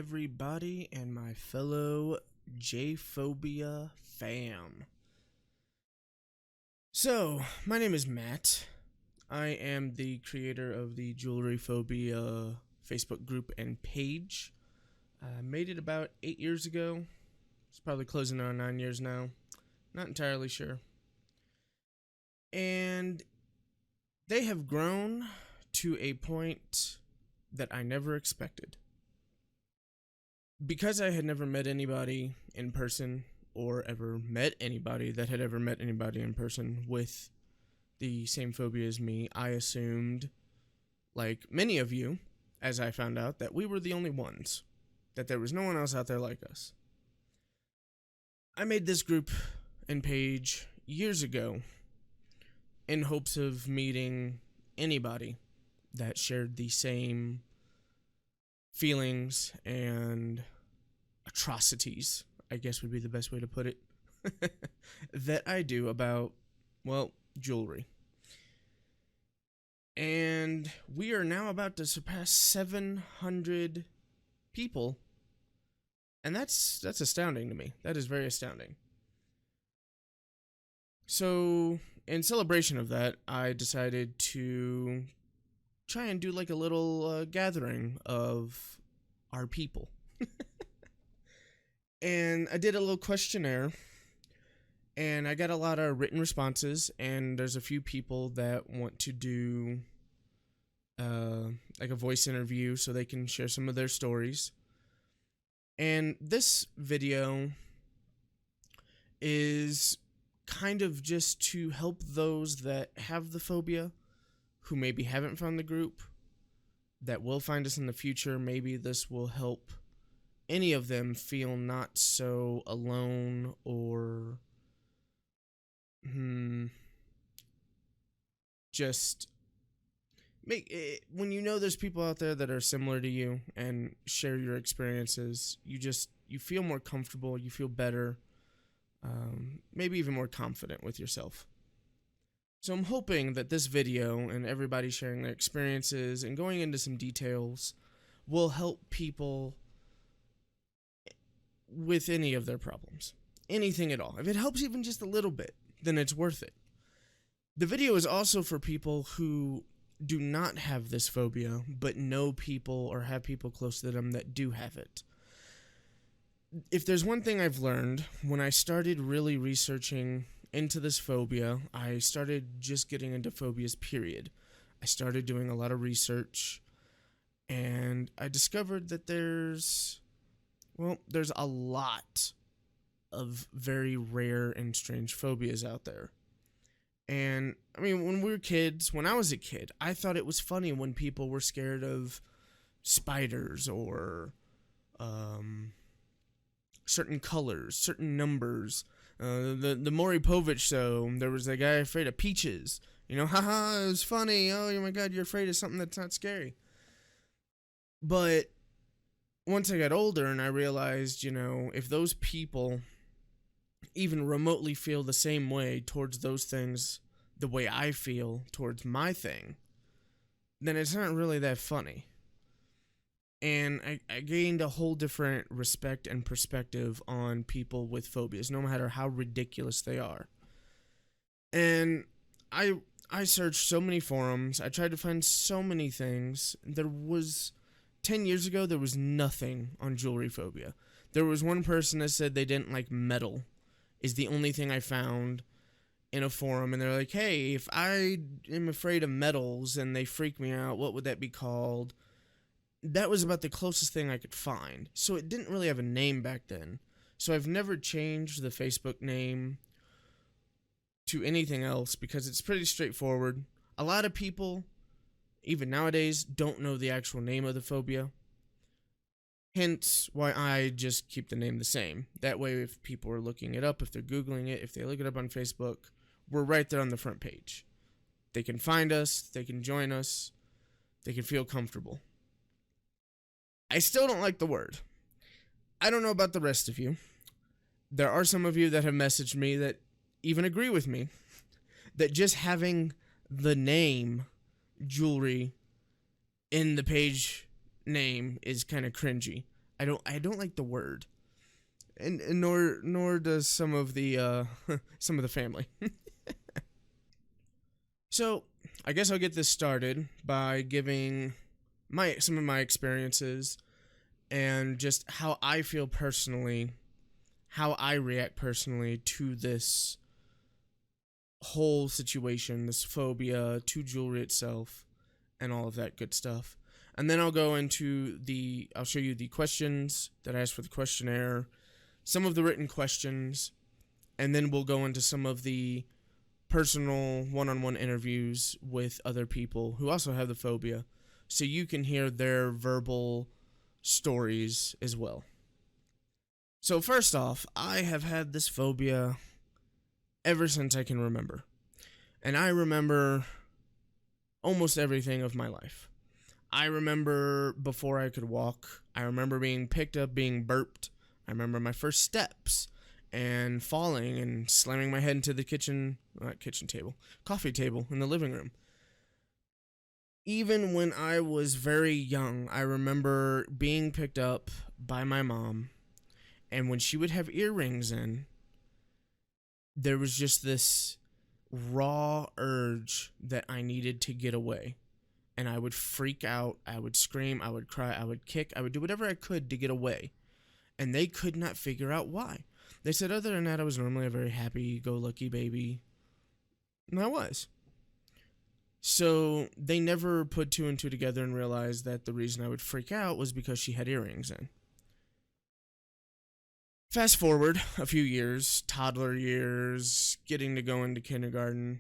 everybody and my fellow J-Phobia fam. So, my name is Matt. I am the creator of the Jewelry Phobia Facebook group and page. I made it about 8 years ago. It's probably closing on 9 years now. Not entirely sure. And they have grown to a point that I never expected. Because I had never met anybody in person or ever met anybody that had ever met anybody in person with the same phobia as me, I assumed, like many of you, as I found out, that we were the only ones, that there was no one else out there like us. I made this group and page years ago in hopes of meeting anybody that shared the same feelings and atrocities, I guess would be the best way to put it, that I do about, well, jewelry. And we are now about to surpass 700 people, and that's astounding to me. That is very astounding. So, in celebration of that, I decided to try and do like a little gathering of our people. And I did a little questionnaire, and I got a lot of written responses, and there's a few people that want to do like a voice interview so they can share some of their stories. And this video is kind of just to help those that have the phobia, who maybe haven't found the group, that will find us in the future. Maybe this will help any of them feel not so alone or just make it, when you know there's people out there that are similar to you and share your experiences, you feel more comfortable, you feel better, maybe even more confident with yourself. So I'm hoping that this video and everybody sharing their experiences and going into some details will help people with any of their problems. Anything at all. If it helps even just a little bit, then it's worth it. The video is also for people who do not have this phobia, but know people or have people close to them that do have it. If there's one thing I've learned, when I started really researching into this phobia, I started just getting into phobias, period. I started doing a lot of research, and I discovered that there's a lot of very rare and strange phobias out there. And, I mean, when I was a kid, I thought it was funny when people were scared of spiders or certain colors, certain numbers. The Maury Povich show, there was a guy afraid of peaches. You know, haha, it was funny. Oh my God, you're afraid of something that's not scary. But once I got older and I realized, if those people even remotely feel the same way towards those things the way I feel towards my thing, then it's not really that funny. And I gained a whole different respect and perspective on people with phobias, no matter how ridiculous they are. And I searched so many forums. I tried to find so many things. 10 years ago, there was nothing on jewelry phobia. There was one person that said they didn't like metal, is the only thing I found in a forum. And they're like, hey, if I am afraid of metals and they freak me out, what would that be called? That was about the closest thing I could find. So it didn't really have a name back then. So I've never changed the Facebook name to anything else because it's pretty straightforward. A lot of people, even nowadays, don't know the actual name of the phobia. Hence why I just keep the name the same. That way, if people are looking it up, if they're Googling it, if they look it up on Facebook, we're right there on the front page. They can find us, they can join us, they can feel comfortable. I still don't like the word. I don't know about the rest of you. There are some of you that have messaged me that even agree with me that just having the name jewelry in the page name is kind of cringy. I don't like the word. And nor does some of the some of the family. So, I guess I'll get this started by giving some of my experiences and just how I feel personally, how I react personally to this whole situation, this phobia, to jewelry itself, and all of that good stuff. And then I'll go into I'll show you the questions that I asked for the questionnaire, some of the written questions, and then we'll go into some of the personal one-on-one interviews with other people who also have the phobia, so you can hear their verbal stories as well. So first off, I have had this phobia ever since I can remember. And I remember almost everything of my life. I remember before I could walk. I remember being picked up, being burped. I remember my first steps and falling and slamming my head into the coffee table in the living room. Even when I was very young, I remember being picked up by my mom, and when she would have earrings in, there was just this raw urge that I needed to get away. And I would freak out, I would scream, I would cry, I would kick, I would do whatever I could to get away. And they could not figure out why. They said other than that, I was normally a very happy-go-lucky baby. And I was. So they never put two and two together and realized that the reason I would freak out was because she had earrings in. Fast forward a few years, toddler years, getting to go into kindergarten.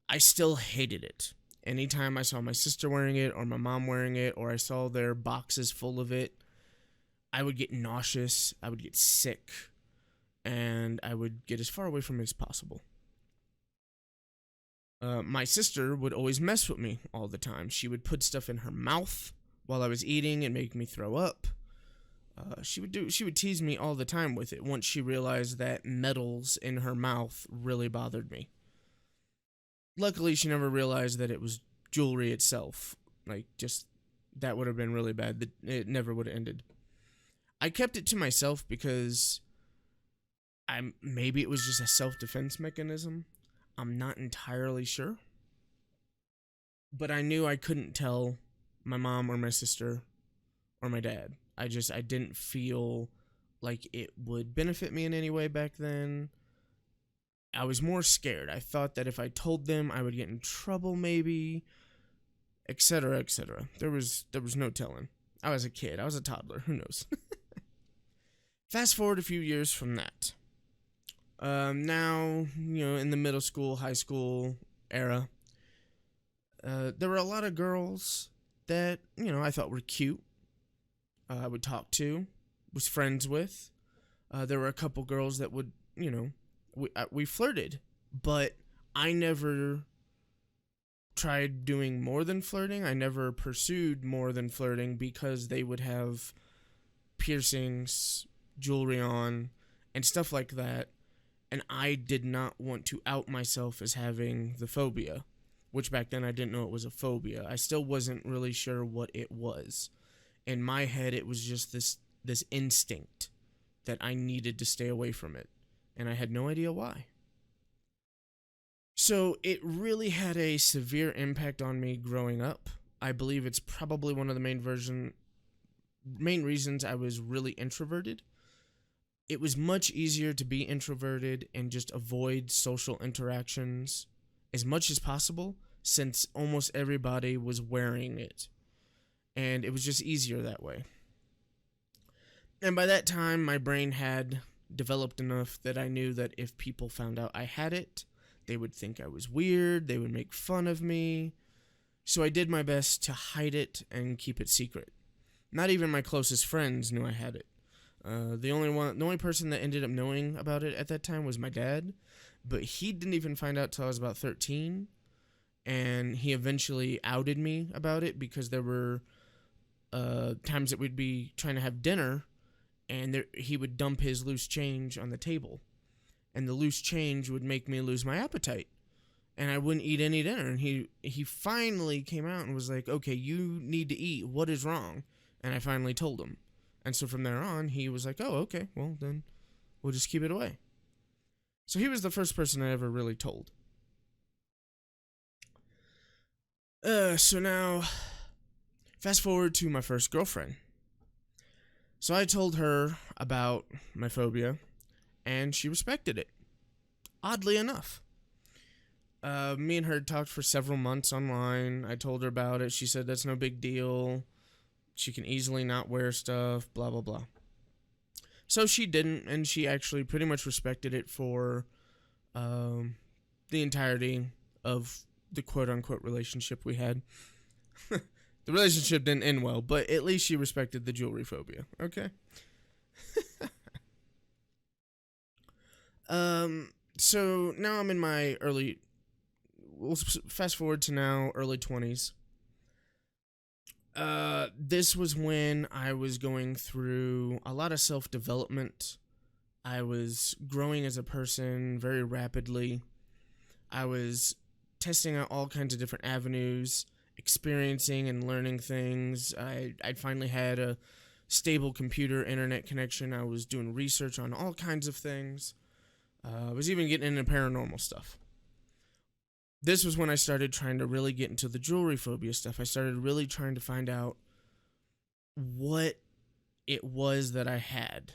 I still hated it. Anytime I saw my sister wearing it or my mom wearing it or I saw their boxes full of it, I would get nauseous, I would get sick, and I would get as far away from it as possible. My sister would always mess with me all the time. She would put stuff in her mouth while I was eating and make me throw up. She would tease me all the time with it once she realized that metals in her mouth really bothered me. Luckily, she never realized that it was jewelry itself. That would have been really bad. It never would have ended. I kept it to myself because maybe it was just a self-defense mechanism. I'm not entirely sure. But I knew I couldn't tell my mom or my sister or my dad. I didn't feel like it would benefit me in any way back then. I was more scared. I thought that if I told them, I would get in trouble maybe, etc., etc. There was no telling. I was a kid. I was a toddler. Who knows? Fast forward a few years from that. Now, in the middle school, high school era, there were a lot of girls that, I thought were cute. I would talk to, was friends with. There were a couple girls that would, we flirted, but I never tried doing more than flirting. I never pursued more than flirting because they would have piercings, jewelry on, and stuff like that, and I did not want to out myself as having the phobia, which back then I didn't know it was a phobia. I still wasn't really sure what it was. In my head, it was just this instinct that I needed to stay away from it, and I had no idea why. So it really had a severe impact on me growing up. I believe it's probably one of the main reasons I was really introverted. It was much easier to be introverted and just avoid social interactions as much as possible since almost everybody was wearing it. And it was just easier that way. And by that time, my brain had developed enough that I knew that if people found out I had it, they would think I was weird, they would make fun of me. So I did my best to hide it and keep it secret. Not even my closest friends knew I had it. The only person that ended up knowing about it at that time was my dad, but he didn't even find out till I was about 13, and he eventually outed me about it because there were times that we'd be trying to have dinner, and he would dump his loose change on the table, and the loose change would make me lose my appetite, and I wouldn't eat any dinner, and he finally came out and was like, okay, you need to eat, what is wrong? And I finally told him. And so from there on, he was like, oh, okay, well, then we'll just keep it away. So he was the first person I ever really told. So now, fast forward to my first girlfriend. So I told her about my phobia, and she respected it. Oddly enough. Me and her talked for several months online. I told her about it. She said that's no big deal. She can easily not wear stuff, blah, blah, blah. So she didn't, and she actually pretty much respected it for the entirety of the quote-unquote relationship we had. The relationship didn't end well, but at least she respected the jewelry phobia, okay? So now I'm in my we'll fast forward to now, early 20s. This was when I was going through a lot of self-development. I was growing as a person very rapidly. I was testing out all kinds of different avenues, experiencing and learning things. I'd finally had a stable computer internet connection. I was doing research on all kinds of things. I was even getting into paranormal stuff. This was when I started trying to really get into the jewelry phobia stuff. I started really trying to find out what it was that I had.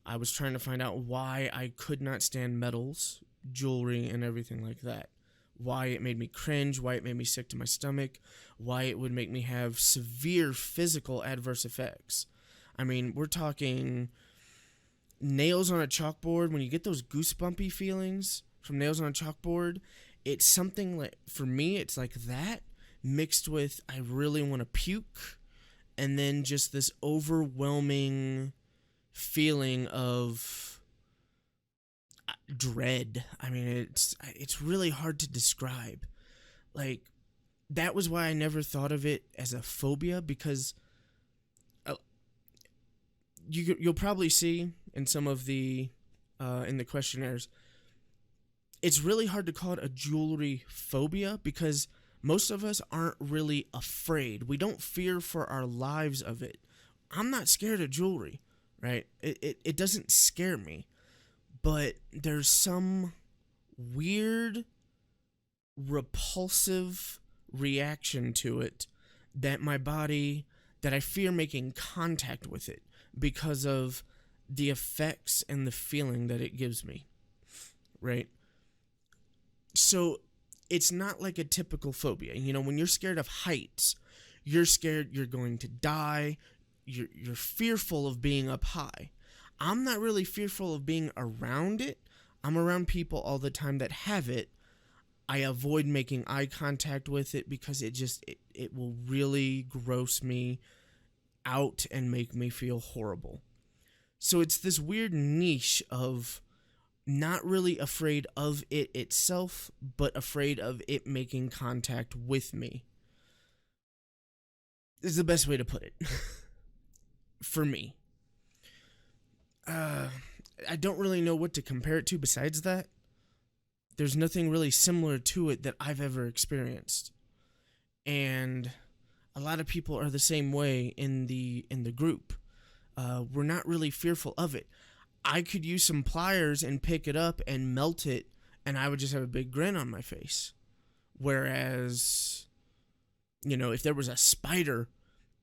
I was trying to find out why I could not stand metals, jewelry, and everything like that. Why it made me cringe, why it made me sick to my stomach, why it would make me have severe physical adverse effects. I mean, we're talking nails on a chalkboard. When you get those goosebumpy feelings from nails on a chalkboard, it's something like, for me, it's like that mixed with I really want to puke, and then just this overwhelming feeling of dread. I mean, it's really hard to describe. Like, that was why I never thought of it as a phobia, because you'll probably see in some of the in the questionnaires, it's really hard to call it a jewelry phobia because most of us aren't really afraid. We don't fear for our lives of it. I'm not scared of jewelry, right? It doesn't scare me. But there's some weird, repulsive reaction to it that I fear making contact with it because of the effects and the feeling that it gives me, right? So it's not like a typical phobia. You know, when you're scared of heights, you're scared you're going to die. You're fearful of being up high. I'm not really fearful of being around it. I'm around people all the time that have it. I avoid making eye contact with it because it will really gross me out and make me feel horrible. So it's this weird niche of not really afraid of it itself, but afraid of it making contact with me. This is the best way to put it. For me. I don't really know what to compare it to besides that. There's nothing really similar to it that I've ever experienced. And a lot of people are the same way in the group. We're not really fearful of it. I could use some pliers and pick it up and melt it, and I would just have a big grin on my face. Whereas, you know, if there was a spider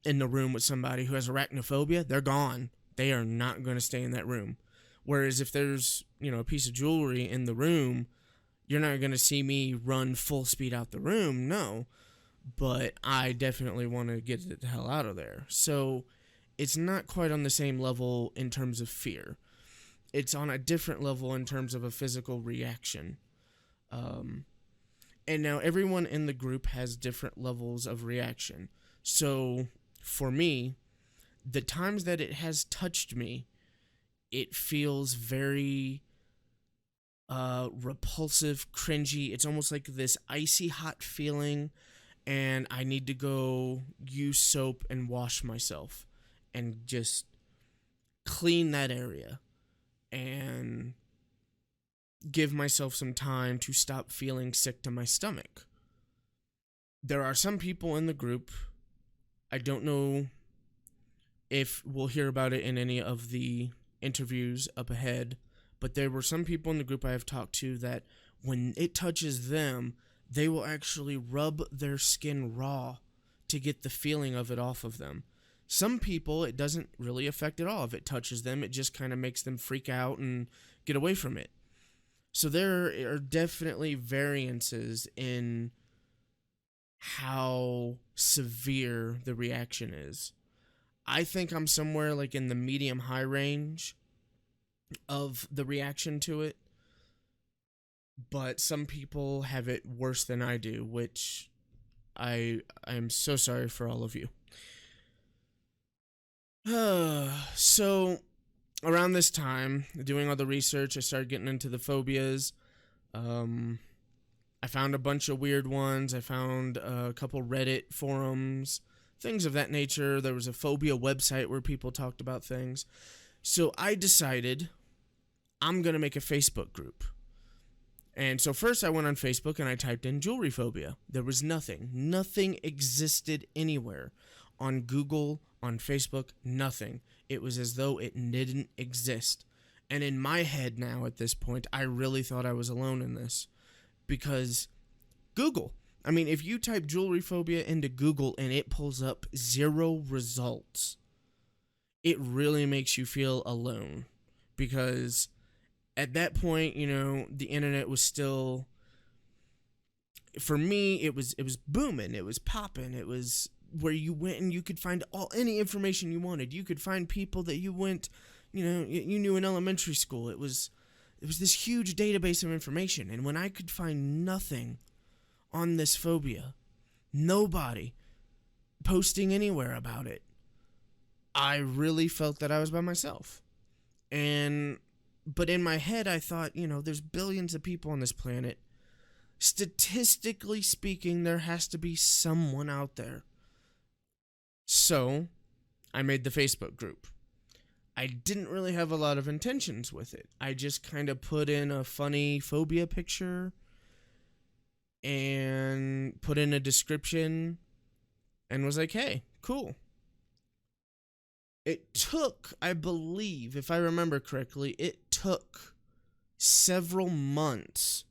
in the room with somebody who has arachnophobia, they're gone. They are not going to stay in that room. Whereas if there's, you know, a piece of jewelry in the room, you're not going to see me run full speed out the room, no. But I definitely want to get the hell out of there. So it's not quite on the same level in terms of fear. It's on a different level in terms of a physical reaction. And now everyone in the group has different levels of reaction. So for me, the times that it has touched me, it feels very repulsive, cringy. It's almost like this icy hot feeling, and I need to go use soap and wash myself and just clean that area and give myself some time to stop feeling sick to my stomach. There are some people in the group, I don't know if we'll hear about it in any of the interviews up ahead, but there were some people in the group I have talked to that when it touches them, they will actually rub their skin raw to get the feeling of it off of them. Some people, it doesn't really affect at all. If it touches them, it just kind of makes them freak out and get away from it. So there are definitely variances in how severe the reaction is. I think I'm somewhere like in the medium-high range of the reaction to it. But some people have it worse than I do, which I am so sorry for all of you. So, around this time, doing all the research, I started getting into the phobias. I found a bunch of weird ones. I found a couple Reddit forums, things of that nature. There was a phobia website where people talked about things. So I decided I'm going to make a Facebook group. And so first I went on Facebook and I typed in jewelry phobia. There was nothing. Nothing existed anywhere. On Google, on Facebook, nothing. It was as though it didn't exist. And in my head now at this point, I really thought I was alone in this. Because Google, I mean, if you type jewelry phobia into Google and it pulls up 0 results, it really makes you feel alone. Because at that point, you know, the internet was still, for me, it was booming, it was popping, it was where you went and you could find any information you wanted. You could find people that you went, you know, you knew in elementary school. It was this huge database of information, and when I could find nothing on this phobia, nobody posting anywhere about it, I really felt that I was by myself. But in my head, I thought, you know, there's billions of people on this planet. Statistically speaking, there has to be someone out there. So, I made the Facebook group. I didn't really have a lot of intentions with it. I just kind of put in a funny phobia picture and put in a description and was like, hey, cool. It took, I believe, if I remember correctly, it took several months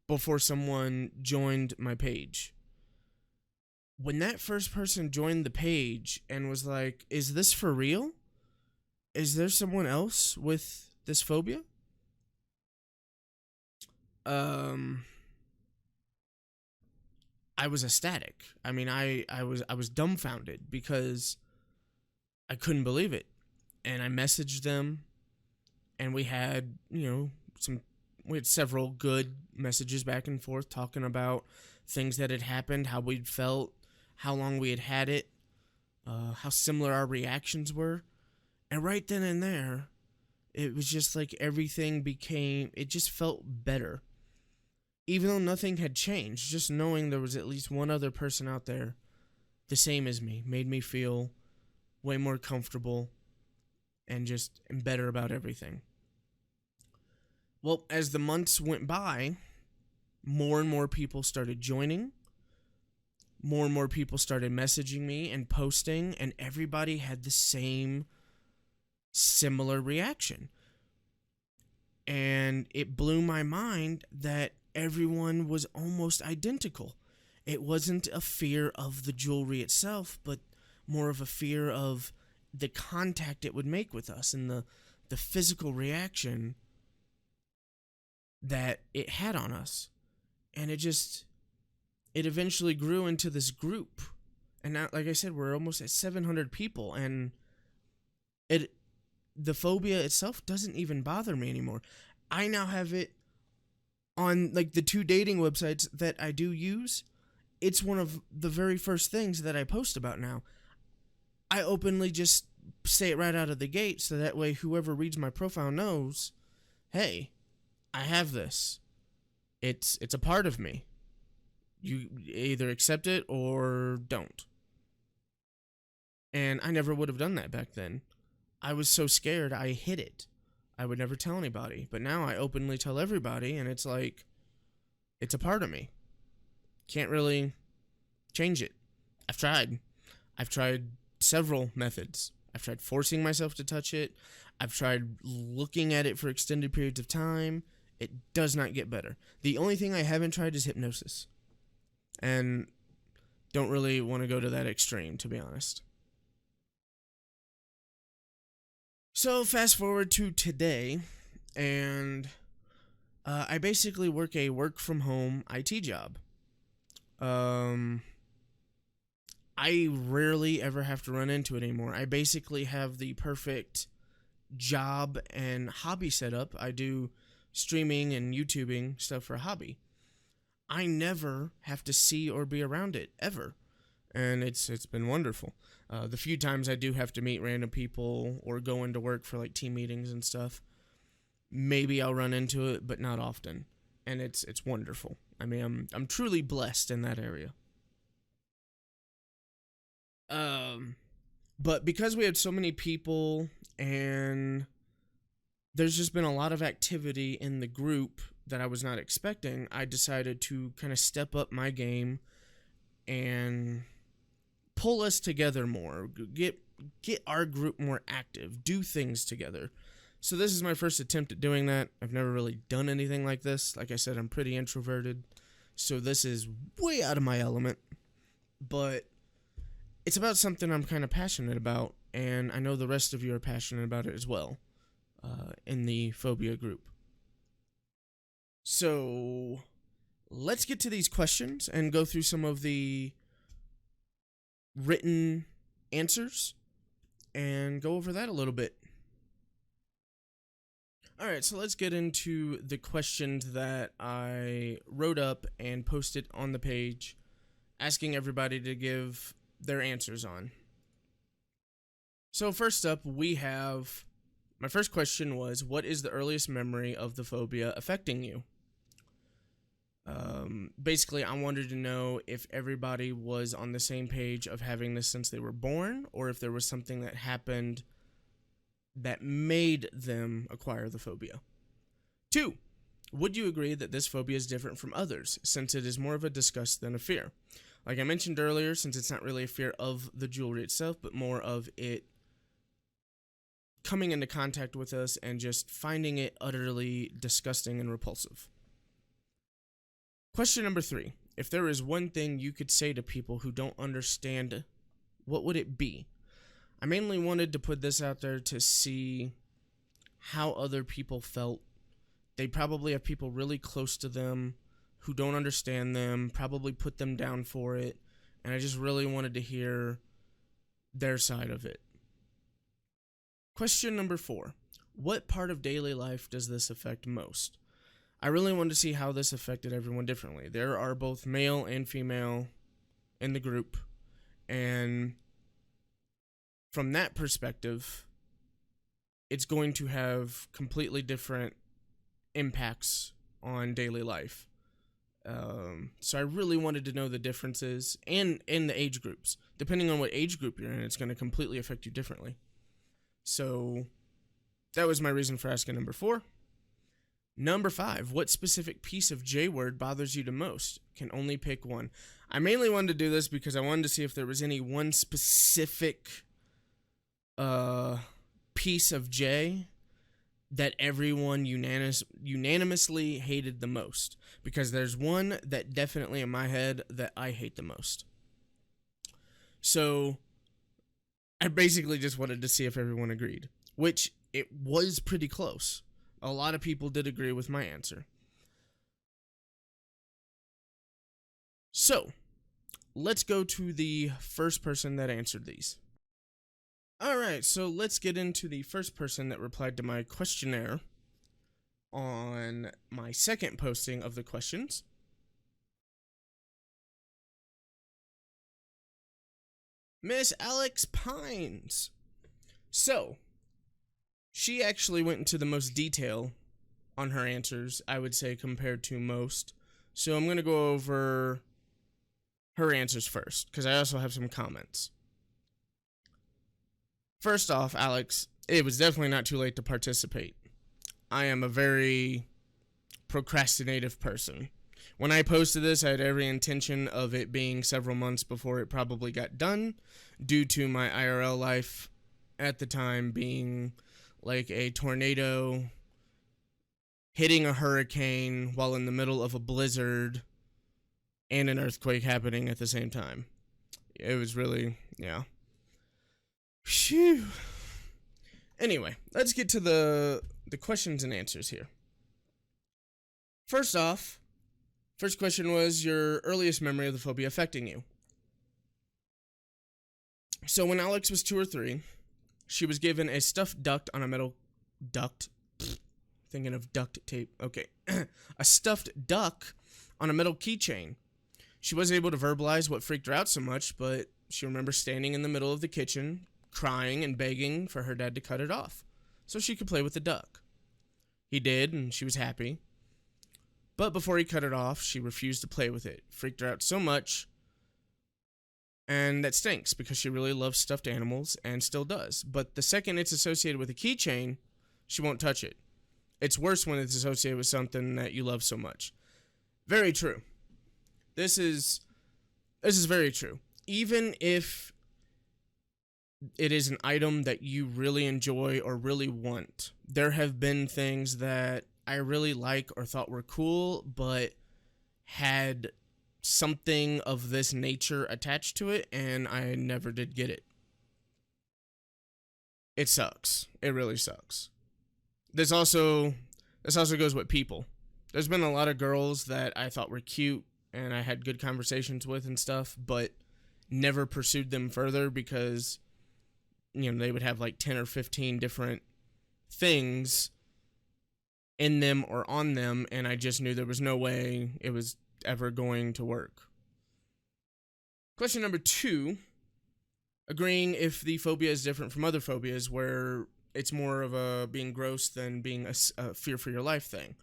before someone joined my page. When that first person joined the page and was like, is this for real? Is there someone else with this phobia? I was ecstatic. I mean, I was dumbfounded because I couldn't believe it. And I messaged them, and we had, you know, we had several good messages back and forth talking about things that had happened, how we'd felt, how long we had it, how similar our reactions were. And right then and there, it was just like everything it just felt better. Even though nothing had changed, just knowing there was at least one other person out there the same as me made me feel way more comfortable and just better about everything. Well, as the months went by, more and more people started joining. More and more people started messaging me and posting, and everybody had the same similar reaction. And it blew my mind that everyone was almost identical. It wasn't a fear of the jewelry itself, but more of a fear of the contact it would make with us and the physical reaction that it had on us. And it eventually grew into this group. And now, like I said, we're almost at 700 people, and the phobia itself doesn't even bother me anymore. I now have it on, like, the 2 dating websites that I do use. It's one of the very first things that I post about now. I openly just say it right out of the gate, so that way whoever reads my profile knows, hey, I have this. It's a part of me. You either accept it or don't. And I never would have done that back then. I was so scared I hid it. I would never tell anybody. But now I openly tell everybody, and it's like, it's a part of me. Can't really change it. I've tried several methods. I've tried forcing myself to touch it. I've tried looking at it for extended periods of time. It does not get better. The only thing I haven't tried is hypnosis. And don't really want to go to that extreme, to be honest. So fast forward to today, and I basically work a work from home IT job. I rarely ever have to run into it anymore. I basically have the perfect job and hobby setup. I do streaming and YouTubing stuff for a hobby. I never have to see or be around it ever, and it's been wonderful. The few times I do have to meet random people or go into work for like team meetings and stuff, maybe I'll run into it, but not often, and it's wonderful. I mean, I'm truly blessed in that area. But because we had so many people and there's just been a lot of activity in the group that I was not expecting, I decided to kind of step up my game and pull us together more, get our group more active, do things together. So this is my first attempt at doing that. I've never really done anything like this. Like I said, I'm pretty introverted, so this is way out of my element, but it's about something I'm kind of passionate about, and I know the rest of you are passionate about it as well, in the phobia group. So let's get to these questions and go through some of the written answers and go over that a little bit. Alright, so let's get into the questions that I wrote up and posted on the page, asking everybody to give their answers on. So first up, we have, my first question was, what is the earliest memory of the phobia affecting you? Basically, I wanted to know if everybody was on the same page of having this since they were born, or if there was something that happened that made them acquire the phobia. 2, would you agree that this phobia is different from others, since it is more of a disgust than a fear? Like I mentioned earlier, since it's not really a fear of the jewelry itself, but more of it coming into contact with us and just finding it utterly disgusting and repulsive. Question number 3. If there is one thing you could say to people who don't understand, what would it be? I mainly wanted to put this out there to see how other people felt. They probably have people really close to them who don't understand them, probably put them down for it, and I just really wanted to hear their side of it. Question number 4. What part of daily life does this affect most? I really wanted to see how this affected everyone differently. There are both male and female in the group, and from that perspective, it's going to have completely different impacts on daily life. So I really wanted to know the differences and in the age groups. Depending on what age group you're in, it's going to completely affect you differently. So that was my reason for asking number 4. Number 5, what specific piece of J word bothers you the most? Can only pick one. I mainly wanted to do this because I wanted to see if there was any one specific piece of J that everyone unanimously hated the most. Because there's one that definitely in my head that I hate the most. So I basically just wanted to see if everyone agreed, which it was pretty close. A lot of people did agree with my answer. So let's go to the first person that answered these. Alright, so let's get into the first person that replied to my questionnaire on my second posting of the questions. Miss Alex Pines. So, she actually went into the most detail on her answers, I would say, compared to most. So I'm going to go over her answers first, because I also have some comments. First off, Alex, it was definitely not too late to participate. I am a very procrastinative person. When I posted this, I had every intention of it being several months before it probably got done, due to my IRL life at the time being like a tornado hitting a hurricane while in the middle of a blizzard and an earthquake happening at the same time. It was really, yeah. Phew. Anyway, let's get to the questions and answers here. First off, first question was your earliest memory of the phobia affecting you. So when Alex was 2 or 3, she was given a stuffed duck on a metal duct. Thinking of duct tape. Okay. A stuffed duck on a metal keychain. She wasn't able to verbalize what freaked her out so much, but she remembers standing in the middle of the kitchen, crying and begging for her dad to cut it off so she could play with the duck. He did, and she was happy. But before he cut it off, she refused to play with it. Freaked her out so much, and that stinks because she really loves stuffed animals and still does. But the second it's associated with a keychain, she won't touch it. It's worse when it's associated with something that you love so much. Very true. This is very true. Even if it is an item that you really enjoy or really want, there have been things that I really like or thought were cool, but had something of this nature attached to it, and I never did get it. It sucks. It really sucks. This also goes with people. There's been a lot of girls that I thought were cute and I had good conversations with and stuff, but never pursued them further because, they would have like 10 or 15 different things in them or on them, and I just knew there was no way it was ever going to work. Question number 2, agreeing if the phobia is different from other phobias where it's more of a being gross than being a fear for your life thing.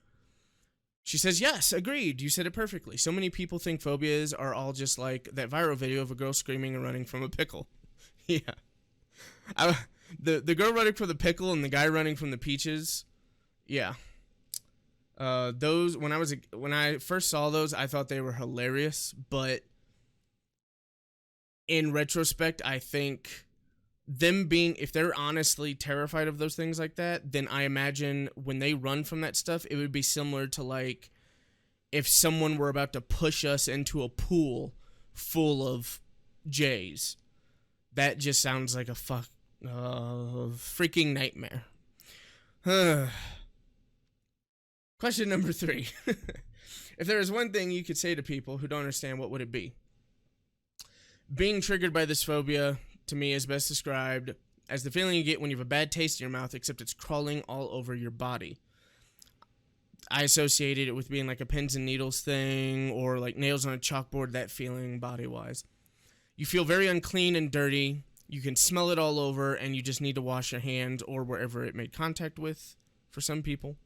She says, yes, agreed. You said it perfectly. So many people think phobias are all just like that viral video of a girl screaming and running from a pickle. Yeah. The girl running from the pickle and the guy running from the peaches. Yeah. Those, when I first saw those, I thought they were hilarious, but in retrospect, I think them being, if they're honestly terrified of those things like that, then I imagine when they run from that stuff, it would be similar to like if someone were about to push us into a pool full of J's. That just sounds like a freaking nightmare. Question number 3. If there is one thing you could say to people who don't understand, what would it be? Being triggered by this phobia, to me, is best described as the feeling you get when you have a bad taste in your mouth, except it's crawling all over your body. I associated it with being like a pins and needles thing, or like nails on a chalkboard, that feeling body-wise. You feel very unclean and dirty, you can smell it all over, and you just need to wash your hands or wherever it made contact with, for some people.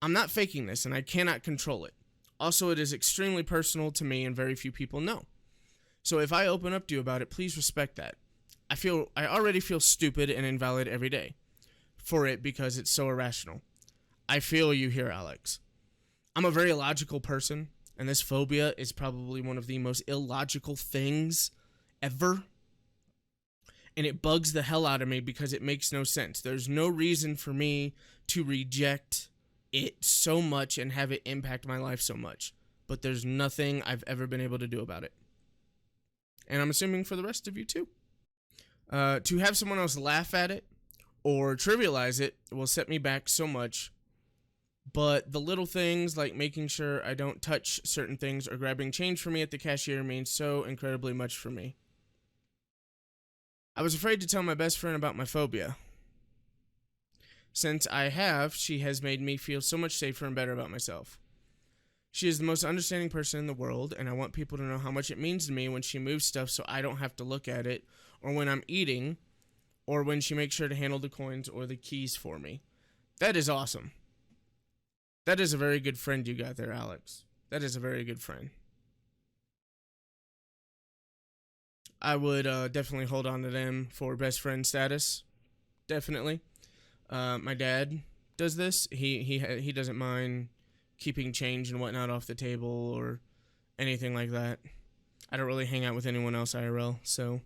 I'm not faking this, and I cannot control it. Also, it is extremely personal to me, and very few people know. So if I open up to you about it, please respect that. I already feel stupid and invalid every day for it because it's so irrational. I feel you here, Alex. I'm a very illogical person, and this phobia is probably one of the most illogical things ever. And it bugs the hell out of me because it makes no sense. There's no reason for me to reject it so much and have it impact my life so much. But there's nothing I've ever been able to do about it. And I'm assuming for the rest of you too. To have someone else laugh at it or trivialize it will set me back so much. But the little things like making sure I don't touch certain things or grabbing change for me at the cashier means so incredibly much for me. I was afraid to tell my best friend about my phobia. Since I have, she has made me feel so much safer and better about myself. She is the most understanding person in the world, and I want people to know how much it means to me when she moves stuff so I don't have to look at it, or when I'm eating, or when she makes sure to handle the coins or the keys for me. That is awesome. That is a very good friend you got there, Alex. That is a very good friend. I would definitely hold on to them for best friend status. Definitely. My dad does this. He doesn't mind keeping change and whatnot off the table or anything like that. I don't really hang out with anyone else IRL, so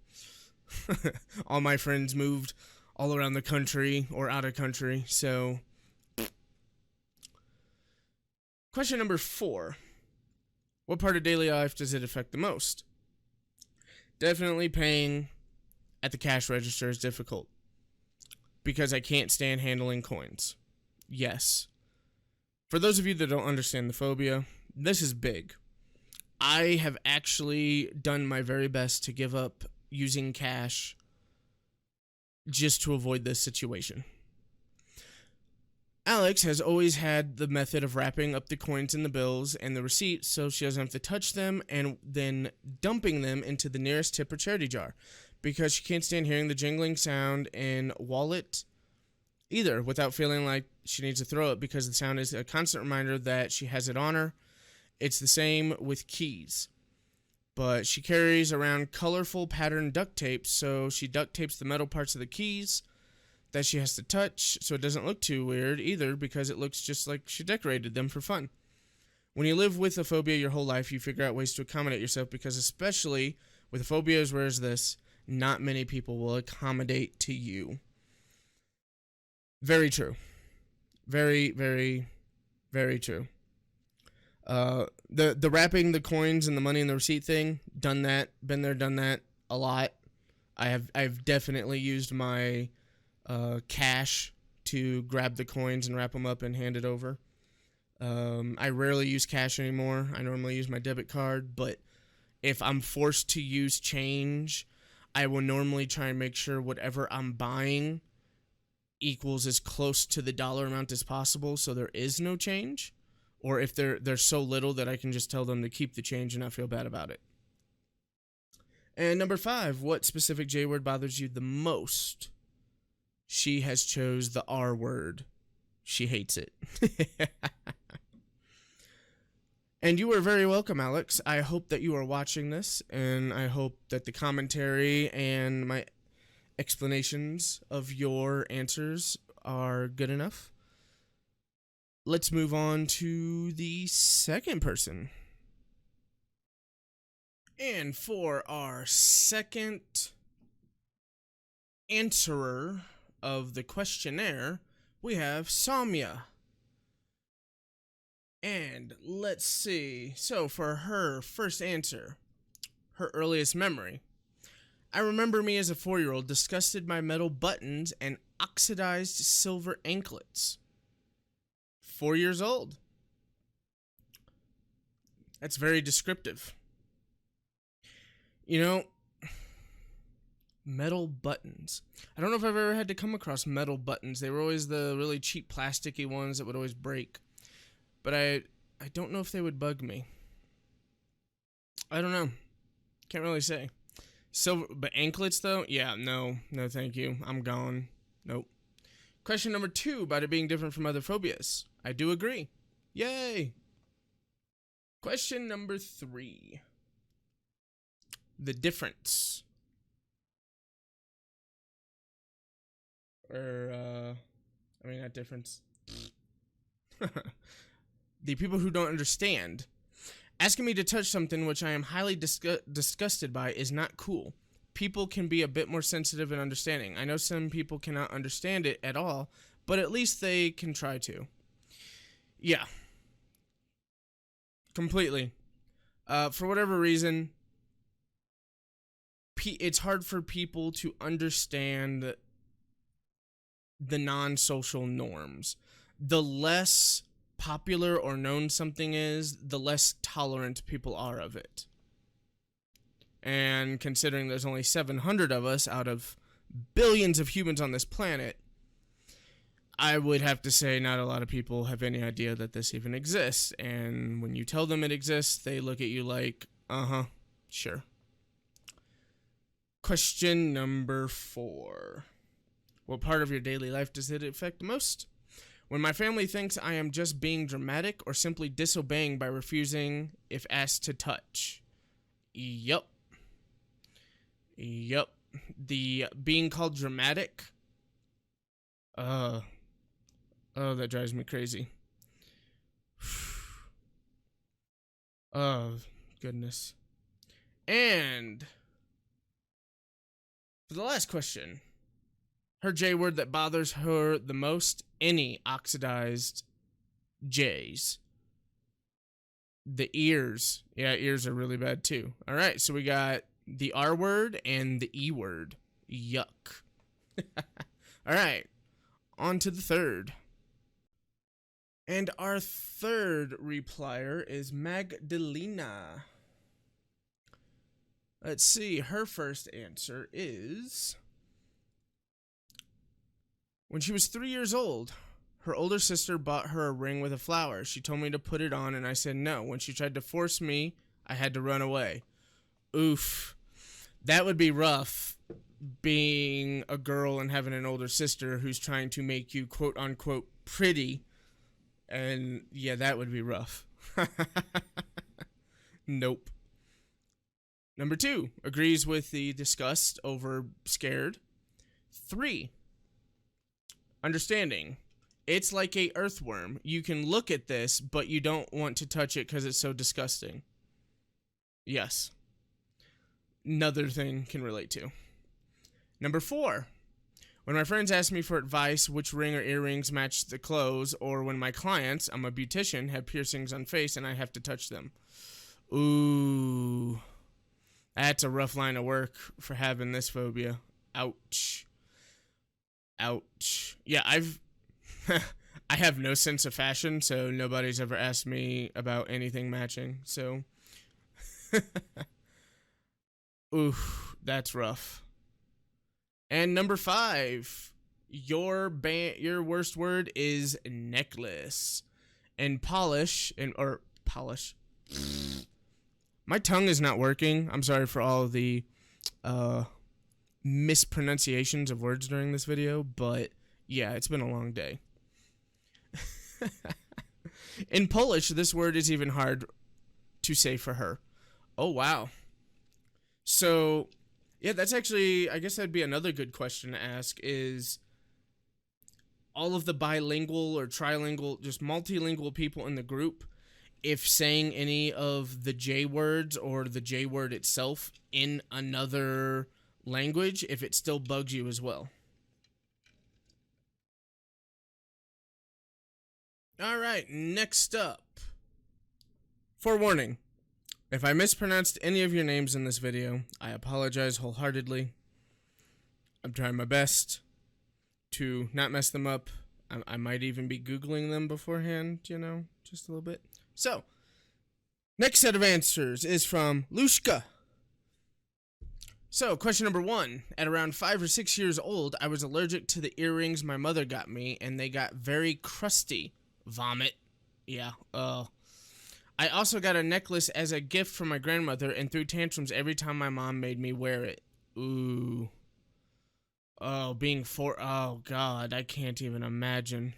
all my friends moved all around the country or out of country. So, question number 4. What part of daily life does it affect the most? Definitely paying at the cash register is difficult because I can't stand handling coins. Yes. For those of you that don't understand the phobia, this is big. I have actually done my very best to give up using cash just to avoid this situation. Alex has always had the method of wrapping up the coins and the bills and the receipts so she doesn't have to touch them and then dumping them into the nearest tip or charity jar because she can't stand hearing the jingling sound in wallet either without feeling like she needs to throw it because the sound is a constant reminder that she has it on her. It's the same with keys. But she carries around colorful patterned duct tape, so she duct tapes the metal parts of the keys that she has to touch so it doesn't look too weird either because it looks just like she decorated them for fun. When you live with a phobia your whole life, you figure out ways to accommodate yourself because especially with a phobia as rare as this, not many people will accommodate to you. Very true. Very, very, very true. The wrapping the coins and the money and the receipt thing, done that, been there, done that a lot. I've definitely used my cash to grab the coins and wrap them up and hand it over. I rarely use cash anymore. I normally use my debit card, but if I'm forced to use change, I will normally try and make sure whatever I'm buying equals as close to the dollar amount as possible so there is no change. Or if they're so little that I can just tell them to keep the change and not feel bad about it. And number 5, what specific J word bothers you the most? She has chose the R word. She hates it. And you are very welcome, Alex. I hope that you are watching this, and I hope that the commentary and my explanations of your answers are good enough. Let's move on to the second person. And for our second answerer of the questionnaire, we have Samya. And let's see. So for her first answer, her earliest memory. I remember me as a 4-year-old disgusted by metal buttons and oxidized silver anklets. 4 years old. That's very descriptive. You know, metal buttons. I don't know if I've ever had to come across metal buttons. They were always the really cheap plasticky ones that would always break. But I don't know if they would bug me. I don't know. Can't really say. But anklets though? Yeah, no thank you. I'm gone. Nope. Question number 2 about it being different from other phobias. I do agree. Yay! Question number 3. The difference. Not difference. The people who don't understand. Asking me to touch something which I am highly disgusted by is not cool. People can be a bit more sensitive and understanding. I know some people cannot understand it at all, but at least they can try to. Yeah. Completely. For whatever reason, it's hard for people to understand the non-social norms. The less popular or known something is, the less tolerant people are of it. And considering there's only 700 of us out of billions of humans on this planet, I would have to say not a lot of people have any idea that this even exists. And when you tell them it exists, they look at you like, sure. Question number 4. What part of your daily life does it affect most? When my family thinks I am just being dramatic or simply disobeying by refusing if asked to touch. Yup. The being called dramatic. Oh, that drives me crazy. Oh, goodness. And for the last question, Her J word that bothers her the most, any oxidized J's. The ears. Yeah, ears are really bad too. All right, so we got the R word and the E word. Yuck. All right, on to the third. And our third replier is Magdalena. Let's see, her first answer is... When she was 3 years old, her older sister bought her a ring with a flower. She told me to put it on, and I said no. When she tried to force me, I had to run away. Oof. That would be rough, being a girl and having an older sister who's trying to make you quote-unquote pretty. And, yeah, that would be rough. Nope. Number 2, agrees with the disgust over scared. 3, understanding. It's like a earthworm. You can look at this, but you don't want to touch it because it's so disgusting. Yes. Another thing can relate to. Number 4, when my friends ask me for advice, which ring or earrings match the clothes, or when my clients, I'm a beautician, have piercings on face and I have to touch them. Ooh. That's a rough line of work for having this phobia. Ouch. Ouch. Yeah, I have no sense of fashion, so nobody's ever asked me about anything matching, so. Oof, that's rough. And number 5, your worst word is necklace. And polish. My tongue is not working. I'm sorry for all the mispronunciations of words during this video, but yeah, it's been a long day. In Polish, this word is even hard to say for her. Oh, wow. So, yeah, that's actually, I guess that'd be another good question to ask is all of the bilingual or trilingual, just multilingual people in the group, if saying any of the J words or the J word itself in another language, if it still bugs you as well. All right, next up. Forewarning. If I mispronounced any of your names in this video, I apologize wholeheartedly. I'm trying my best to not mess them up. I might even be Googling them beforehand, you know, just a little bit. So, next set of answers is from Lushka. So, question number 1. At around 5 or 6 years old, I was allergic to the earrings my mother got me, and they got very crusty. Vomit. Yeah. I also got a necklace as a gift from my grandmother and threw tantrums every time my mom made me wear it. Ooh. Oh, oh God, I can't even imagine.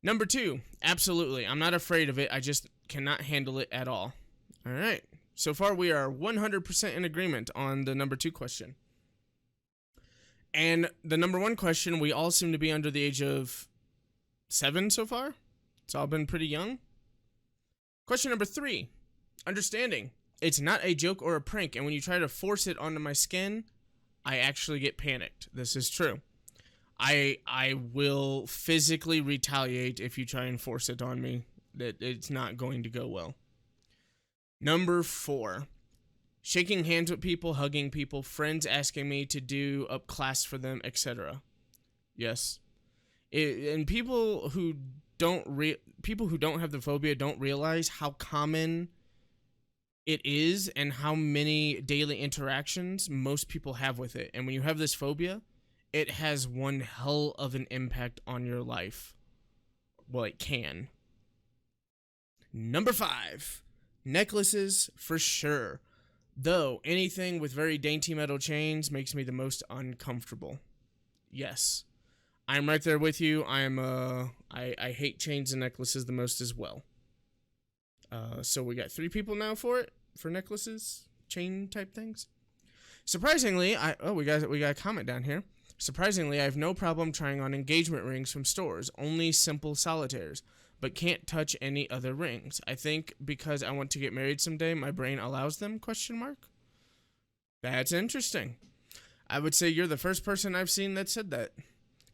Number 2, absolutely. I'm not afraid of it. I just cannot handle it at all. All right. So far, we are 100% in agreement on the number 2 question. And the number 1 question, we all seem to be under the age of 7 so far. It's all been pretty young. Question number 3, understanding. It's not a joke or a prank, and when you try to force it onto my skin, I actually get panicked. This is true. I will physically retaliate if you try and force it on me. That it's not going to go well. Number 4, shaking hands with people, hugging people, friends asking me to do up class for them, etc. Yes. And people who don't have the phobia don't realize how common it is and how many daily interactions most people have with it. And when you have this phobia, it has one hell of an impact on your life. Well, it can. Number 5, necklaces for sure. Though anything with very dainty metal chains makes me the most uncomfortable. Yes. I'm right there with you. I hate chains and necklaces the most as well. So we got 3 people now for necklaces, chain type things. Surprisingly, we got a comment down here. Surprisingly, I have no problem trying on engagement rings from stores, only simple solitaires, but can't touch any other rings. I think because I want to get married someday, my brain allows them, ? That's interesting. I would say you're the first person I've seen that said that.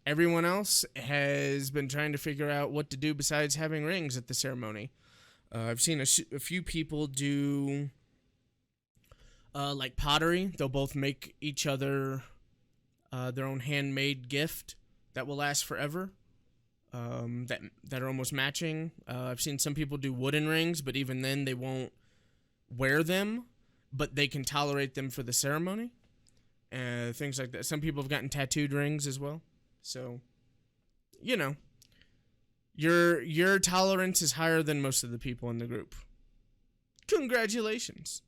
Everyone else has been trying to figure out what to do besides having rings at the ceremony. I've seen a few people do like pottery. They'll both make each other their own handmade gift that will last forever. That are almost matching. I've seen some people do wooden rings, but even then they won't wear them, but they can tolerate them for the ceremony. Things like that. Some people have gotten tattooed rings as well. So, you know, your tolerance is higher than most of the people in the group. Congratulations.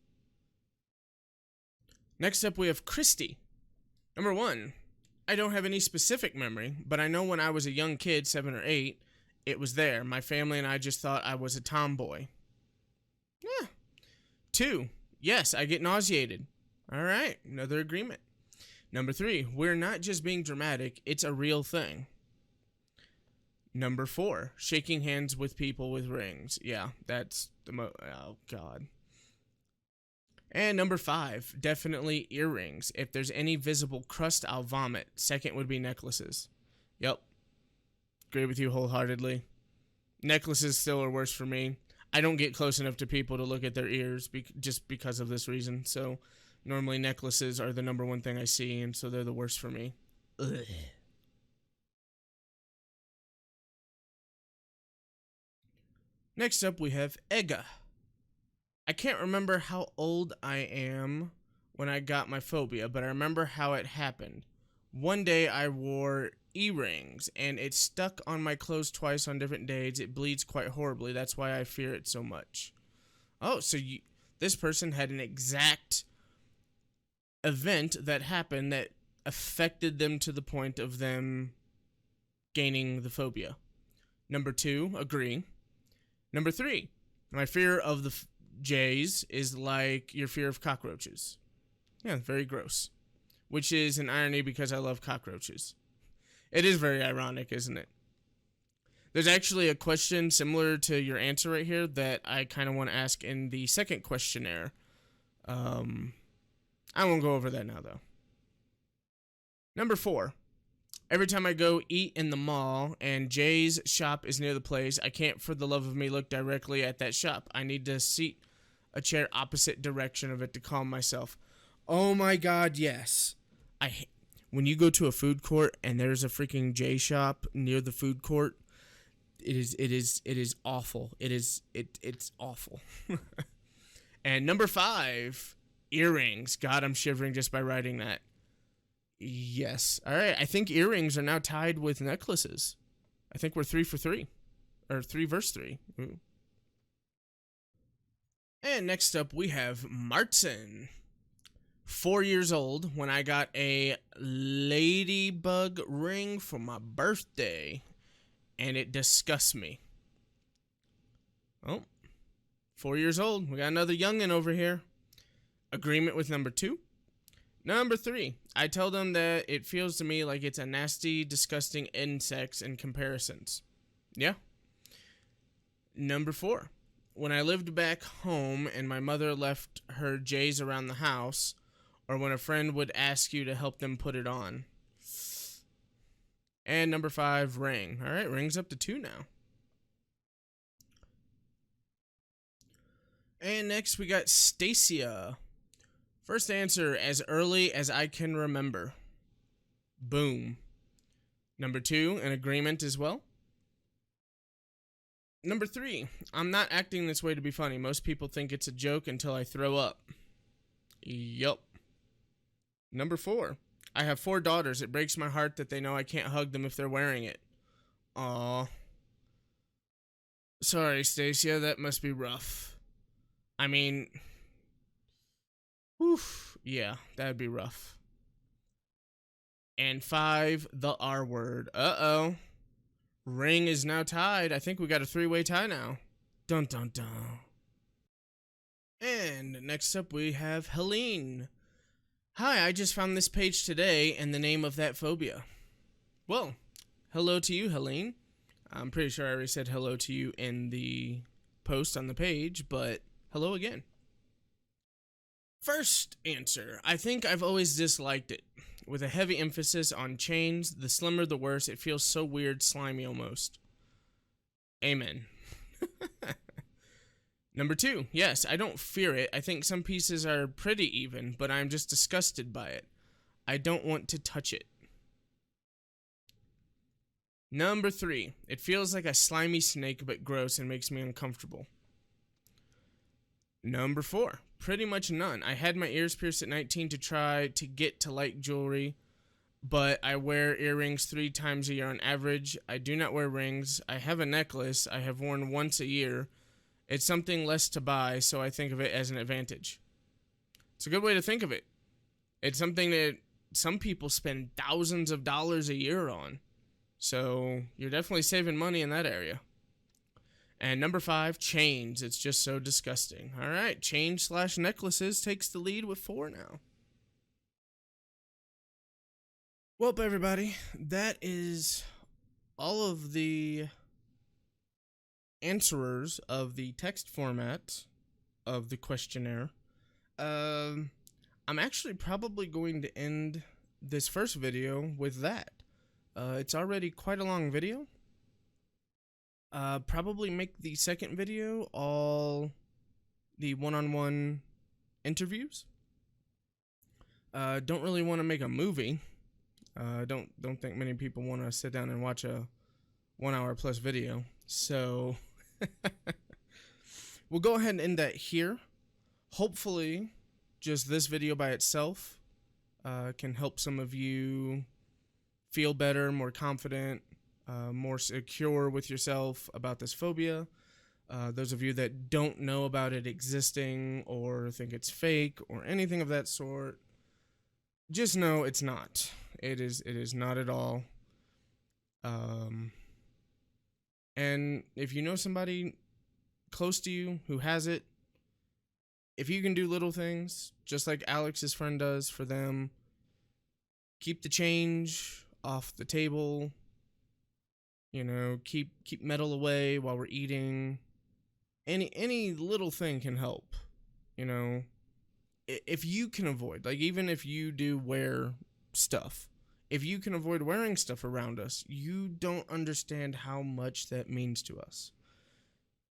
Next up, we have Christy. Number 1, I don't have any specific memory, but I know when I was a young kid, 7 or 8, it was there. My family and I just thought I was a tomboy. Yeah. 2, yes, I get nauseated. All right, another agreement. Number 3, we're not just being dramatic, it's a real thing. Number 4, shaking hands with people with rings. Yeah, that's the oh, God. And number 5, definitely earrings. If there's any visible crust, I'll vomit. Second would be necklaces. Yep. Agree with you wholeheartedly. Necklaces still are worse for me. I don't get close enough to people to look at their ears just because of this reason. So normally necklaces are the number 1 thing I see, and so they're the worst for me. Ugh. Next up, we have Ega. I can't remember how old I am when I got my phobia, but I remember how it happened. One day I wore earrings, and it stuck on my clothes twice on different days. It bleeds quite horribly. That's why I fear it so much. Oh, so this person had an exact event that happened that affected them to the point of them gaining the phobia. Number 2, agree. Number 3, my fear of the J's is like your fear of cockroaches. Yeah, very gross. Which is an irony because I love cockroaches. It is very ironic, isn't it? There's actually a question similar to your answer right here that I kind of want to ask in the second questionnaire. I won't go over that now, though. Number 4. Every time I go eat in the mall and Jay's shop is near the place, I can't for the love of me look directly at that shop. I need to seat a chair opposite direction of it to calm myself. Oh my God, yes. When you go to a food court and there's a freaking J shop near the food court, it is awful. It's awful. And number 5, earrings. God, I'm shivering just by writing that. Yes. All right. I think earrings are now tied with necklaces. I think we're 3 for 3. Or 3 versus 3. Ooh. And next up, we have Martin. 4 years old when I got a ladybug ring for my birthday. And it disgusts me. Oh. 4 years old. We got another youngin' over here. Agreement with number 2. Number 3, I tell them that it feels to me like it's a nasty, disgusting insect in comparisons. Yeah. Number 4, when I lived back home and my mother left her J's around the house, or when a friend would ask you to help them put it on. And number 5, ring. All right, ring's up to 2 now. And next we got Stacia. First answer, as early as I can remember. Boom. Number 2, an agreement as well. Number 3, I'm not acting this way to be funny. Most people think it's a joke until I throw up. Yup. Number 4, I have 4 daughters. It breaks my heart that they know I can't hug them if they're wearing it. Aw. Sorry, Stacia, that must be rough. I mean... Oof, yeah, that'd be rough. And 5, the R word. Uh-oh. Ring is now tied. I think we got a 3-way tie now. Dun dun dun. And next up we have Helene. Hi, I just found this page today and the name of that phobia. Well, hello to you, Helene. I'm pretty sure I already said hello to you in the post on the page, but hello again. First answer, I think I've always disliked it. with a heavy emphasis on chains. The slimmer, the worse. It feels so weird, slimy almost. Amen. Number 2, yes, I don't fear it. I think some pieces are pretty even, but I'm just disgusted by it. I don't want to touch it. Number 3, it feels like a slimy snake, but gross and makes me uncomfortable. Number 4, pretty much none. I had my ears pierced at 19 to try to get to like jewelry, but I wear earrings 3 times a year on average. I do not wear rings. I have a necklace I have worn once a year. It's something less to buy, so I think of it as an advantage. It's a good way to think of it. It's something that some people spend thousands of dollars a year on. So you're definitely saving money in that area. And number 5, chains. It's just so disgusting. All right, chain/necklaces takes the lead with 4 now. Well, everybody, that is all of the answerers of the text format of the questionnaire. I'm actually probably going to end this first video with that. It's already quite a long video. Probably make the second video all the one-on-one interviews. Don't really want to make a movie. Don't think many people want to sit down and watch a 1 hour plus video. So we'll go ahead and end that here. Hopefully, just this video by itself can help some of you feel better, more confident, more secure with yourself about this phobia. Those of you that don't know about it existing or think it's fake or anything of that sort, just know it's not. It is not at all. And if you know somebody close to you who has it, if you can do little things, just like Alex's friend does for them, keep the change off the table, keep metal away while we're eating. Any little thing can help, If you can avoid, like even if you do wear stuff, if you can avoid wearing stuff around us, you don't understand how much that means to us.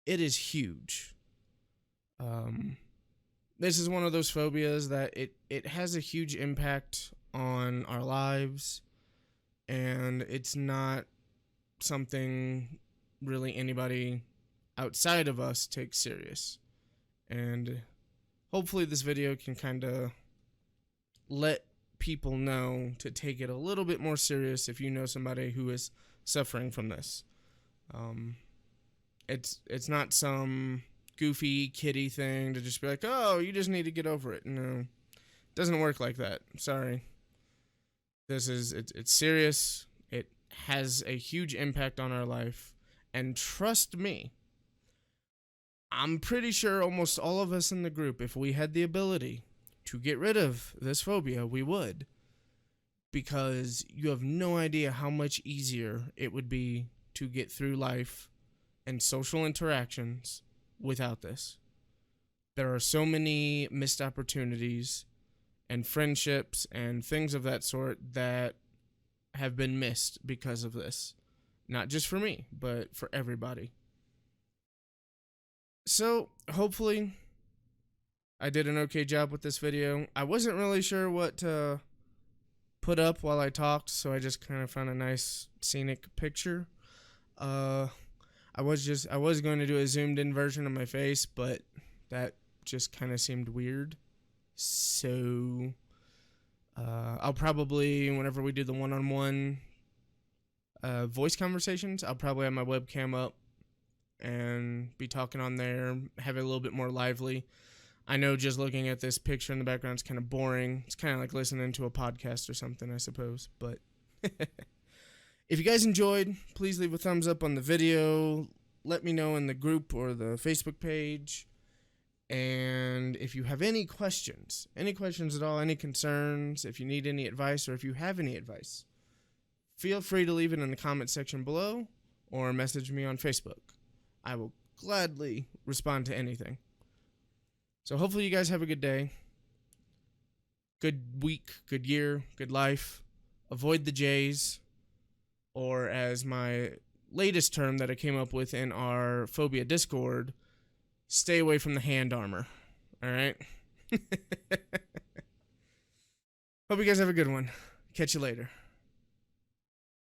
It is huge. This is one of those phobias that it has a huge impact on our lives, and it's not something really anybody outside of us takes serious. And hopefully this video can kind of let people know to take it a little bit more serious if you know somebody who is suffering from this. It's not some goofy kiddie thing to just be like, oh, you just need to get over it. No, it doesn't work like that. Sorry. It's serious. It has a huge impact on our life. And trust me, I'm pretty sure almost all of us in the group, if we had the ability to get rid of this phobia, we would. Because you have no idea how much easier it would be to get through life and social interactions without this. There are so many missed opportunities and friendships and things of that sort that have been missed because of this. Not just for me, but for everybody. So, hopefully, I did an okay job with this video. I wasn't really sure what to put up while I talked, so I just kind of found a nice scenic picture. I was going to do a zoomed in version of my face, but that just kind of seemed weird. So, I'll probably, whenever we do the one-on-one voice conversations, I'll probably have my webcam up and be talking on there, have it a little bit more lively. I know just looking at this picture in the background is kind of boring. It's kind of like listening to a podcast or something, I suppose. But if you guys enjoyed, please leave a thumbs up on the video. Let me know in the group or the Facebook page. And if you have any questions at all, any concerns, if you need any advice or if you have any advice, feel free to leave it in the comment section below or message me on Facebook. I will gladly respond to anything. So hopefully you guys have a good day. good week, good year, good life. Avoid the J's, or as my latest term that I came up with in our phobia Discord, stay away from the hand armor. All right? Hope you guys have a good one. Catch you later.